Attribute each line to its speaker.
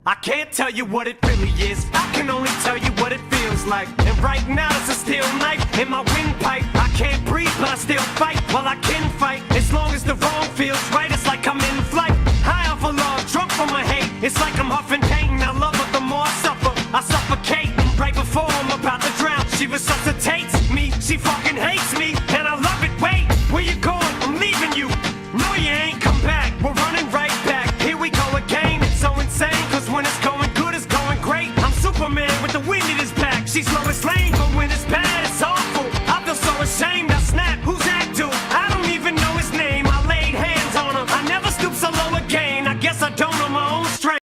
Speaker 1: I can't tell you what it really is, I can only tell you what it feels like. And right now it's a steel knife in my windpipe. I can't breathe but I still fight, well I can fight. As long as the wrong feels right, it's like I'm in flight. High off of love, drunk from my hate, it's like I'm huffing pain. I love her, the more I suffer, I suffocate. Right before I'm about to drown, she resuscitates me. She fucking hates me, and I love it. Wait, where you going? I'm leaving you. No you ain't, come back, we're running right back. Here we go again, it's so insane, cause when it's going good, it's going great. I'm Superman with the wind in his back. She's low